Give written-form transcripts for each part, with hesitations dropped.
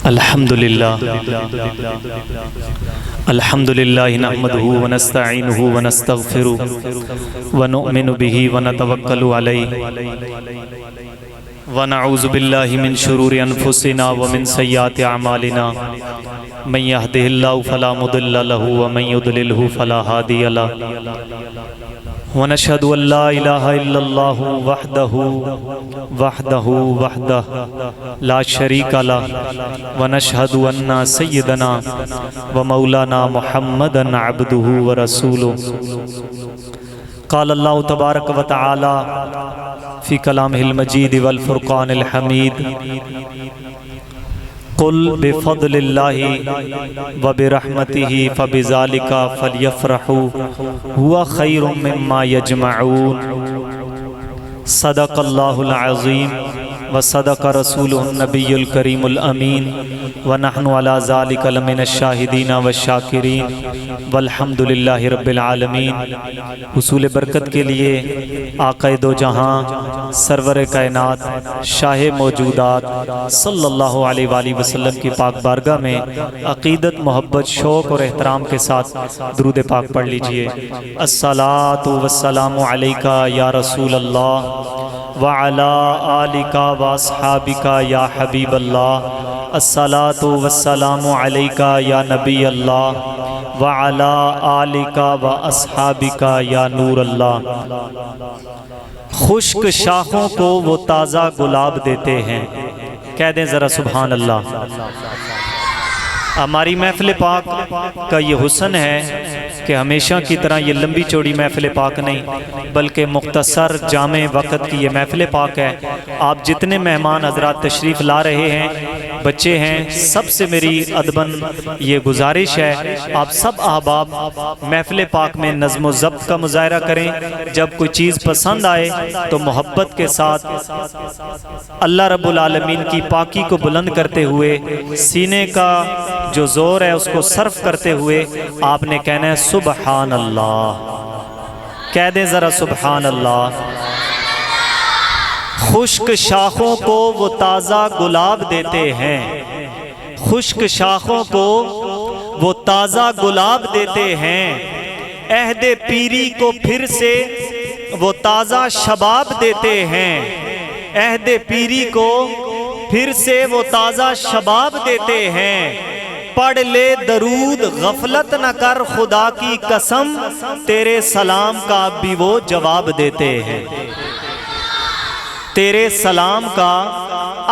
الحمدللہ نحمده ونستعینه ونستغفره ونؤمن به ونتوکل علیہ ونعوذ باللہ من شرور انفسنا ومن سیئات اعمالنا من يهده اللہ فلا مضل له ومن يضلله فلا هادی له ونشهد ان لا الہ الا اللہ وحدہ لا شریک له ونشهد ان سیدنا ومولانا محمدا عبدہ ورسولہ قال اللہ تبارک وتعالی فی کلامہ المجید والفرقان الحمید قل بفضل اللہ وبرحمتہ فبذالک فلیفرحوا هو خیر مما یجمعون صدق اللہ العظیم وصدق رسولہ النبی الکریم الامین ونحن علی ذالک لمن الشاہدین والشاکرین والحمد للہ رب العالمین۔ حصول برکت کے لیے آقا دو جہاں سرور کائنات شاہ موجودات صلی اللہ علیہ وآلہ وسلم کی پاک بارگاہ میں عقیدت، محبت، شوق اور احترام کے ساتھ درود پاک پڑھ لیجئے۔ الصلاۃ والسلام علیکہ یا رسول اللہ وعلی آلکہ واصحابکہ یا حبیب اللہ، الصلاۃ والسلام علیکہ یا نبی اللہ وعلی آلکہ واصحابکہ یا نور اللہ۔ خشک شاخوں کو وہ تازہ گلاب دیتے ہیں، کہہ دیں ذرا سبحان اللہ۔ ہماری محفل پاک کا یہ حسن ہے کہ ہمیشہ کی طرح یہ لمبی چوڑی محفل پاک نہیں بلکہ مختصر جامع وقت کی یہ محفل پاک ہے۔ آپ جتنے مہمان حضرات تشریف لا رہے ہیں، بچے ہیں، سب سے میری ادباً یہ گزارش ہے، آپ سب احباب محفل پاک میں نظم و ضبط کا مظاہرہ کریں۔ جب کوئی چیز پسند آئے تو محبت کے ساتھ اللہ رب العالمین کی پاکی کو بلند کرتے ہوئے، سینے کا جو زور ہے اس کو صرف کرتے ہوئے آپ نے کہنا ہے سبحان اللہ، کہہ دیں ذرا سبحان اللہ۔ خشک شاخوں کو وہ تازہ گلاب دیتے ہیں، خشک شاخوں کو وہ تازہ گلاب دیتے ہیں، عہد پیری کو پھر سے وہ تازہ شباب دیتے ہیں، عہد پیری کو پھر سے وہ تازہ شباب دیتے ہیں۔ پڑھ لے درود غفلت نہ کر خدا کی قسم، تیرے سلام کا بھی وہ جواب دیتے ہیں، تیرے سلام کا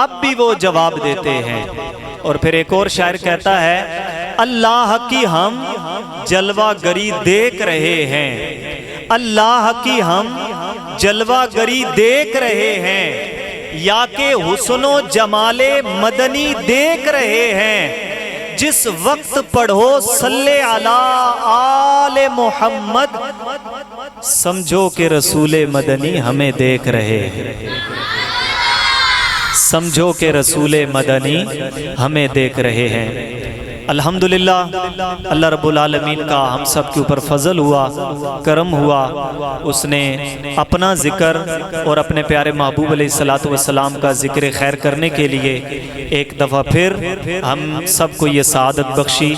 اب بھی وہ جواب دیتے ہیں۔ اور پھر ایک اور شاعر کہتا ہے اللہ کی ہم جلوہ گری دیکھ رہے ہیں، اللہ کی ہم جلوہ گری دیکھ رہے ہیں، یا کہ حسن و جمال مدنی دیکھ رہے ہیں۔ جس وقت پڑھو صلی علی آل محمد، سمجھو کہ رسول مدنی ہمیں دیکھ رہے ہیں، سمجھو کہ رسول مدنی ہمیں دیکھ رہے ہیں۔ الحمدللہ اللہ رب العالمین کا ہم سب کے اوپر فضل ہوا، کرم ہوا، اس نے اپنا ذکر اور اپنے پیارے محبوب علیہ السلام کا ذکر خیر کرنے کے لیے ایک دفعہ پھر ہم سب کو یہ سعادت بخشی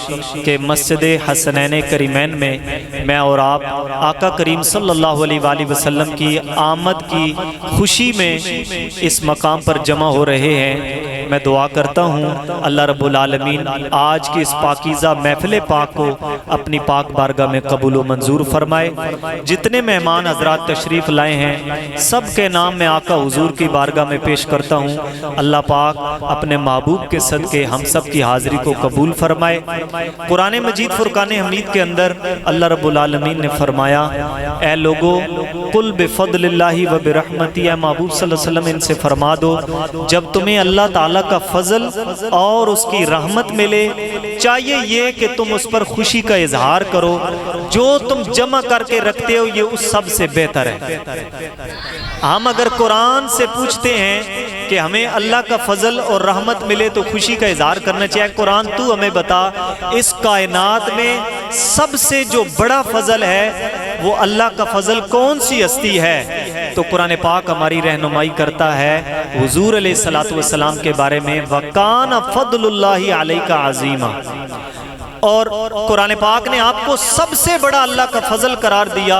کہ مسجد حسنین کریمین میں اور آپ آقا کریم صلی اللہ علیہ وآلہ وسلم کی آمد کی خوشی میں اس مقام پر جمع ہو رہے ہیں۔ میں دعا کرتا ہوں اللہ رب العالمین آج کی اس پاکیزہ محفل پاک کو اپنی پاک بارگاہ میں قبول و منظور فرمائے۔ جتنے مہمان حضرات تشریف لائے ہیں سب کے نام میں آقا حضور کی بارگاہ میں پیش کرتا ہوں، اللہ پاک اپنے محبوب کے صدقے ہم سب کی حاضری کو قبول فرمائے۔ قرآن مجید فرقان حمید کے اندر اللہ رب العالمین نے فرمایا اے لوگو قل بفضل اللہ وبرحمتہ، اے محبوب صلی اللہ علیہ وسلم ان سے فرما دو جب تمہیں اللہ تعالیٰ کا فضل اور اس کی رحمت ملے چاہیے یہ کہ تم اس پر خوشی کا اظہار کرو، جو تم جمع کر کے رکھتے ہو یہ اس سب سے بہتر ہے۔ ہم اگر قرآن سے پوچھتے ہیں کہ ہمیں اللہ کا فضل اور رحمت ملے تو خوشی کا اظہار کرنا چاہیے، قرآن تو ہمیں بتا اس کائنات میں سب سے جو بڑا فضل ہے وہ اللہ کا فضل کون سی ہستی ہے؟ تو قرآن پاک ہماری رہنمائی کرتا ہے حضور علیہ الصلوۃ والسلام کے بارے میں وَكَانَ فَضْلُ اللَّهِ عَلَيْكَ عَظِيمًا، اور قرآن پاک نے آپ کو سب سے بڑا اللہ کا فضل قرار دیا۔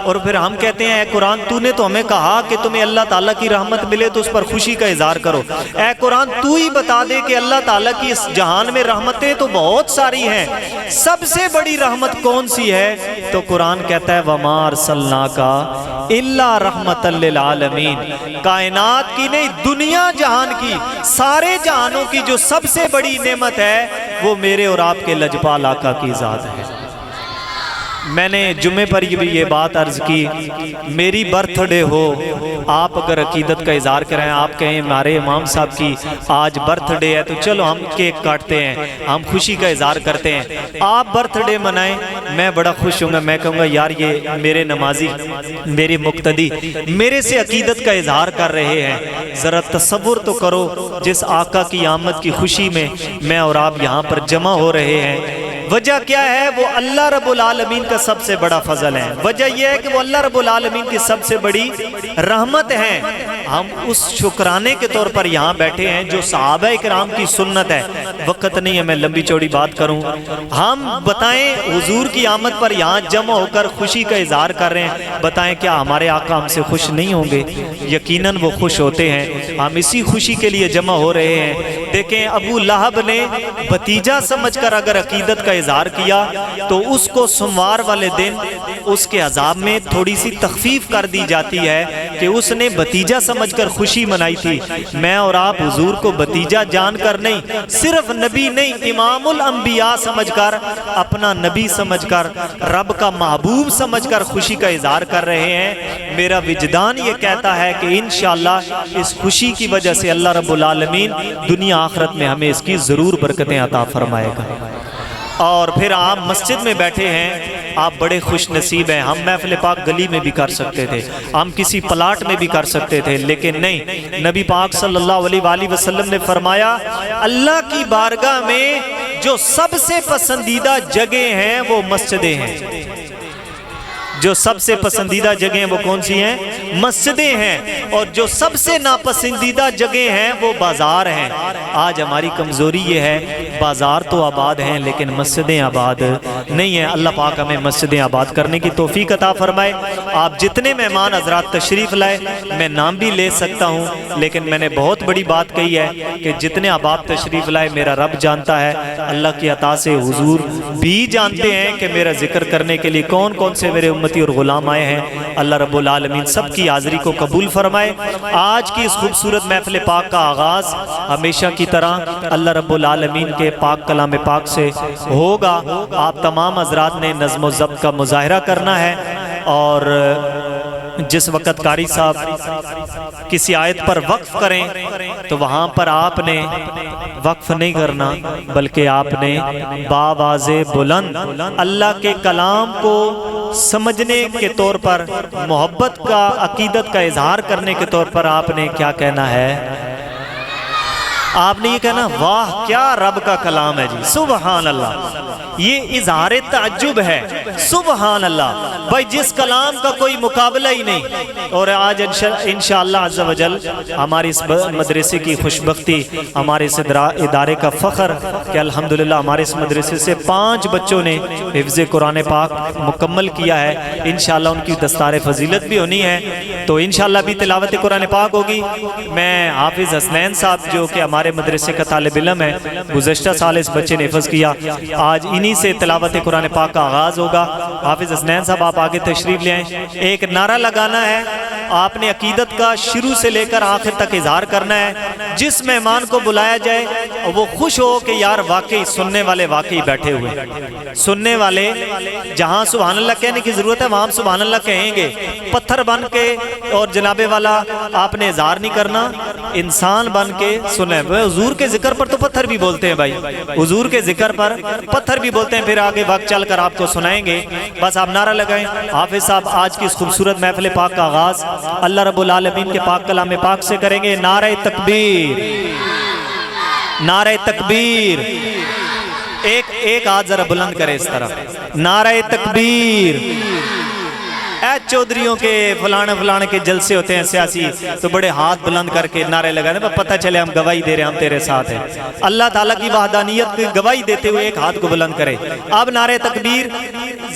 اور پھر ہم کہتے ہیں اے قرآن تو نے تو ہمیں کہا کہ تمہیں اللہ تعالیٰ کی رحمت ملے تو اس پر خوشی کا اظہار کرو، اے قرآن تو ہی بتا دے کہ اللہ تعالیٰ کی اس جہان میں رحمتیں تو بہت ساری ہیں، سب سے بڑی رحمت کون سی ہے؟ تو قرآن کہتا ہے وَمَا أَرْسَلْنَاكَ إِلَّا رَحْمَةً لِّلْعَالَمِينَ، کائنات کی نہیں دنیا جہان کی، سارے جہانوں کی جو سب سے بڑی نعمت ہے وہ میرے اور آپ کے لجپال آقا کی ذات ہے۔ میں نے جمعے پر یہ بات عرض کی، میری برتھ ڈے ہو، آپ اگر عقیدت کا اظہار کریں، آپ کہیں ہمارے امام صاحب کی آج برتھ ڈے ہے تو چلو ہم کیک کاٹتے ہیں، ہم خوشی کا اظہار کرتے ہیں، آپ برتھ ڈے منائیں، میں بڑا خوش ہوں گا، میں کہوں گا یار یہ میرے نمازی، میرے مقتدی میرے سے عقیدت کا اظہار کر رہے ہیں۔ ذرا تصور تو کرو جس آقا کی آمد کی خوشی میں اور آپ یہاں پر جمع ہو رہے ہیں۔ وجہ کیا ہے؟ وہ اللہ رب العالمین کا سب سے بڑا فضل ہے، وجہ یہ ہے کہ وہ اللہ رب العالمین کی سب سے بڑی رحمت ہے۔ ہم اس شکرانے کے طور پر یہاں بیٹھے ہیں جو صحابہ اکرام کی سنت ہے۔ وقت نہیں ہے میں لمبی چوڑی بات کروں، ہم بتائیں حضور کی آمد پر یہاں جمع ہو کر خوشی کا اظہار کر رہے ہیں، بتائیں کیا ہمارے آقا ہم سے خوش نہیں ہوں گے؟ یقیناً وہ خوش ہوتے ہیں، ہم اسی خوشی کے لیے جمع ہو رہے ہیں۔ دیکھیں ابو لہب نے بھتیجا سمجھ کر اگر عقیدت کا اظہار کیا تو اس کو سوموار والے دن اس کے عذاب میں تھوڑی سی تخفیف کر دی جاتی ہے کہ اس نے بھتیجا سمجھ کر خوشی منائی تھی۔ میں اور آپ حضور کو بھتیجا جان کر نہیں، صرف نبی نہیں امام الانبیاء سمجھ کر، اپنا نبی سمجھ کر، رب کا محبوب سمجھ کر خوشی کا اظہار کر رہے ہیں۔ میرا وجدان یہ کہتا ہے کہ انشاءاللہ اس خوشی کی وجہ سے اللہ رب العالمین دنیا آخرت میں ہمیں اس کی ضرور برکتیں عطا فرمائے گا۔ اور پھر آپ مسجد میں بیٹھے ہیں، آپ بڑے خوش نصیب ہیں۔ ہم محفل پاک گلی میں بھی کر سکتے تھے، ہم کسی پلاٹ میں بھی کر سکتے تھے، لیکن نہیں، نبی پاک صلی اللہ علیہ وآلہ وسلم نے فرمایا اللہ کی بارگاہ میں جو سب سے پسندیدہ جگہ ہیں وہ مسجدیں ہیں۔ جو سب سے پسندیدہ جگہیں وہ کون سی ہیں؟ مسجدیں ہیں۔ اور جو سب سے ناپسندیدہ جگہیں ہیں وہ بازار ہیں۔ آج ہماری کمزوری یہ ہے بازار تو آباد ہیں لیکن مسجدیں آباد نہیں ہیں۔ اللہ پاک ہمیں مسجدیں آباد کرنے کی توفیق عطا فرمائے۔ آپ جتنے مہمان حضرات تشریف لائے، میں نام بھی لے سکتا ہوں لیکن میں نے بہت بڑی بات کہی ہے کہ جتنے آپ تشریف لائے میرا رب جانتا ہے، اللہ کی عطا سے حضور بھی جانتے ہیں کہ میرا ذکر کرنے کے لیے کون کون سے میرے امتی اور غلام آئے ہیں۔ اللہ رب العالمین سب کی حاضری کو قبول فرمائے۔ آج کی اس خوبصورت محفل پاک کا آغاز ہمیشہ کی طرح اللہ رب العالمین کے پاک کلام پاک سے ہوگا۔ آپ تمام حضرات نے نظم و ضبط کا مظاہرہ کرنا ہے، اور جس وقت قاری صاحب کسی آیت پر وقف کریں تو وہاں پر آپ نے وقف نہیں کرنا بلکہ آپ نے باواز بلند اللہ کے کلام کو سمجھنے کے طور پر، محبت کا عقیدت کا اظہار کرنے کے طور پر آپ نے کیا کہنا ہے؟ آپ نے یہ کہنا واہ کیا رب کا کلام ہے جی، سبحان اللہ۔ یہ اظہار تعجب ہے، سبحان اللہ، بھائی جس کلام کا کوئی مقابلہ ہی نہیں۔ اور آج انشاءاللہ عز و جل ہماری اس مدرسے کی خوشبختی، ہمارے اس ادارے کا فخر کہ الحمدللہ ہمارے اس مدرسے سے 5 بچوں نے حفظ قرآن پاک مکمل کیا ہے۔ انشاءاللہ ان کی دستار فضیلت بھی ہونی ہے، تو انشاءاللہ بھی تلاوت قرآن پاک ہوگی۔ میں حافظ حسنین صاحب جو کہ ہمارے مدرسے کا طالب علم ہے، گزشتہ سال اس بچے نے حفظ کیا، آج انہی سے تلاوت قرآن پاک کا آغاز ہوگا۔ حافظ حسنین صاحب آپ آگے تشریف لے آئیں۔ ایک نعرہ لگانا ہے، آپ نے عقیدت کا شروع سے لے کر آخر تک اظہار کرنا ہے۔ جس مہمان کو بلایا جائے وہ خوش ہو کہ یار واقعی سننے والے واقعی بیٹھے ہوئے، سننے والے جہاں سبحان اللہ کہنے کی ضرورت ہے وہاں سبحان اللہ کہیں گے، پتھر بن کے۔ اور جناب والا آپ نے اظہار نہیں کرنا، انسان بن کے سنیں۔ حضور کے ذکر پر تو پتھر بھی بولتے ہیں بھائی، حضور کے ذکر پر پتھر بھی بولتے ہیں، پھر آگے وقت چل کر آپ کو سنائیں گے۔ بس آپ نعرہ لگائیں۔ حافظ صاحب آج کی اس خوبصورت محفل پاک کا آغاز اللہ رب العالمین کے پاک کلام پاک سے کریں گے۔ نعرہ تکبیر، نعرہ تکبیر، ایک ہاتھ ذرا بلند کرے اس طرح، نعرہ تکبیر، اے چودھریوں کے فلانے کے جلسے ہوتے ہیں سیاسی تو بڑے ہاتھ بلند کر کے نعرے لگانے پتہ چلے ہم گواہی دے رہے ہیں ہم تیرے ساتھ ہیں. اللہ تعالیٰ کی وحدانیت کی گواہی دیتے ہوئے ایک ہاتھ کو بلند کرے. اب نعرے تکبیر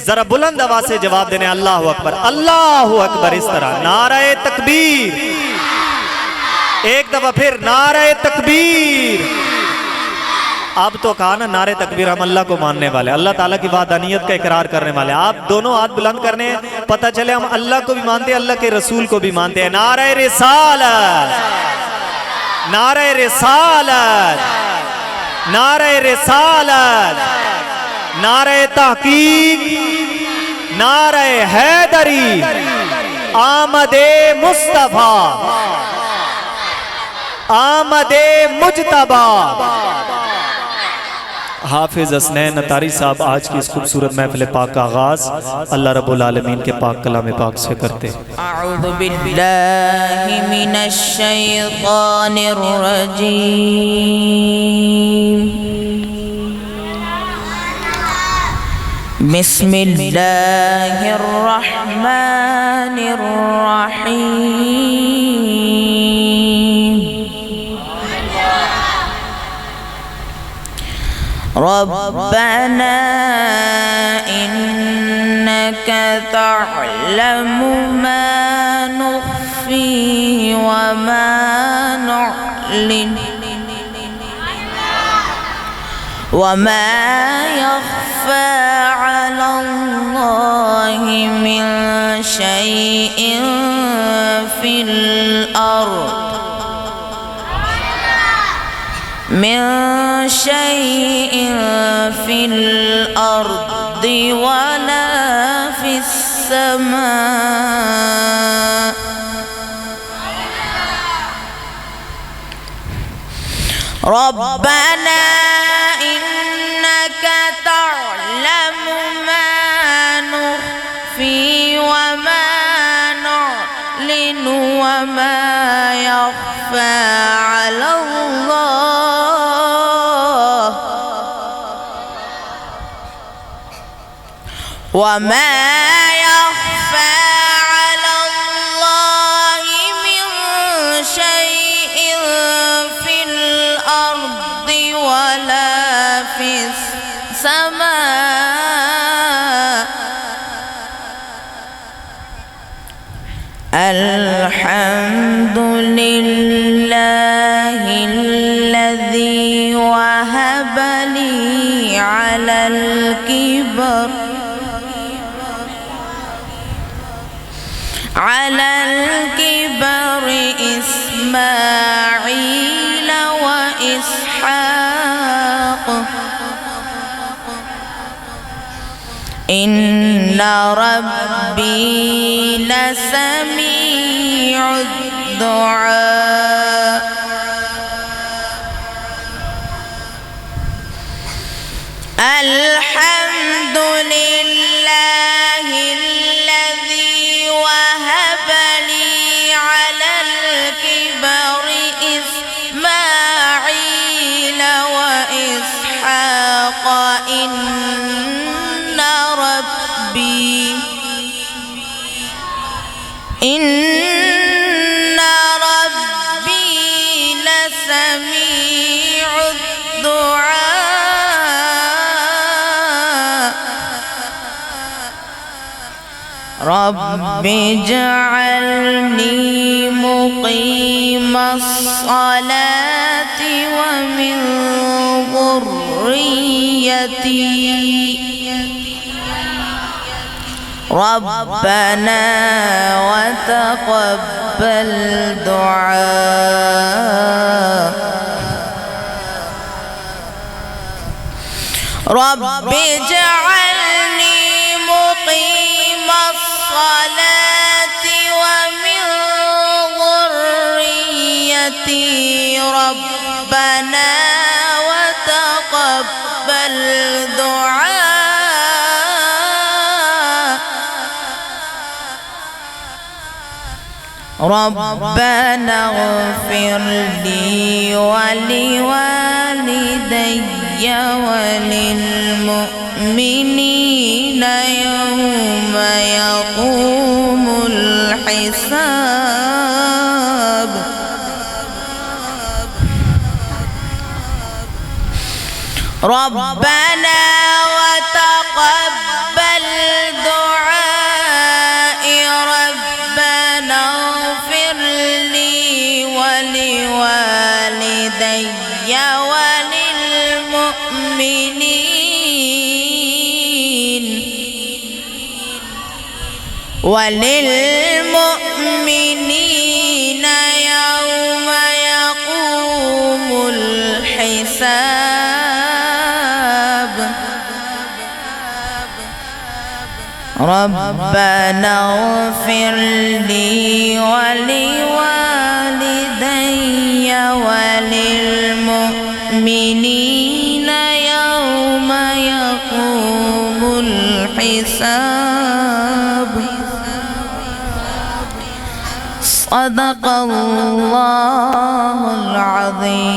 ذرا بلند آواز سے جواب دینے اللہ اکبر اللہ اکبر. اس طرح نعرہ تکبیر. ایک دفعہ پھر نعرہ تکبیر. اب تو کہا نا نعرہ تکبیر ہم اللہ کو ماننے والے اللہ تعالیٰ کی وحدانیت کا اقرار کرنے والے. آپ دونوں ہاتھ بلند کرنے ہیں پتہ چلے ہم اللہ کو بھی مانتے ہیں اللہ کے رسول کو بھی مانتے ہیں. نعرہ رسالت نعرہ رسالت نعرہ رسالت نعرہ تحقیق نعرہ حیدری آمد مصطفیٰ آمد مجتبی. حافظ حسنین اتاری صاحب آج کی اس خوبصورت محفل پاک کا آغاز اللہ رب العالمین کے پاک کلام پاک سے کرتے. اعوذ باللہ من الشیطان الرجیم بسم اللہ الرحمن الرحیم. ربنا إنك تعلم ما نخفي وما نعلن وما يخفى على الله من شيء في الأرض ولا في السماء. ربنا إنك تعلم ما نخفي وما نعلن وما يخفى على الله وما يخفى على الله من شيء في الأرض ولا في السماء. الحمد لله الذي وهب لي على الكبر إسماعيل وإسحاق إن ربي لسميع الدعاء. الحمد لله الذي وهب لي على الكبر إسماعيل وإسحاق إن ربي لسميع الدعاء. رب اجعلني مقيم الصلاة ومن ذريتي ربنا وتقبل دعاء. رب اجعلني مقيم الصلاة ومن ذريتي ربنا وتقبل دعاء. ربنا اغفر لي ولوالدي وللمؤمنين يوم يقوم الحساب ربنا وتقبل دعائي ربنا اغفر لي ولوالدي وللمؤمنين يوم يقوم الحساب ربنا اغفر لي ولوالدي وللمؤمنين يوم يقوم الحساب صدق الله العظيم.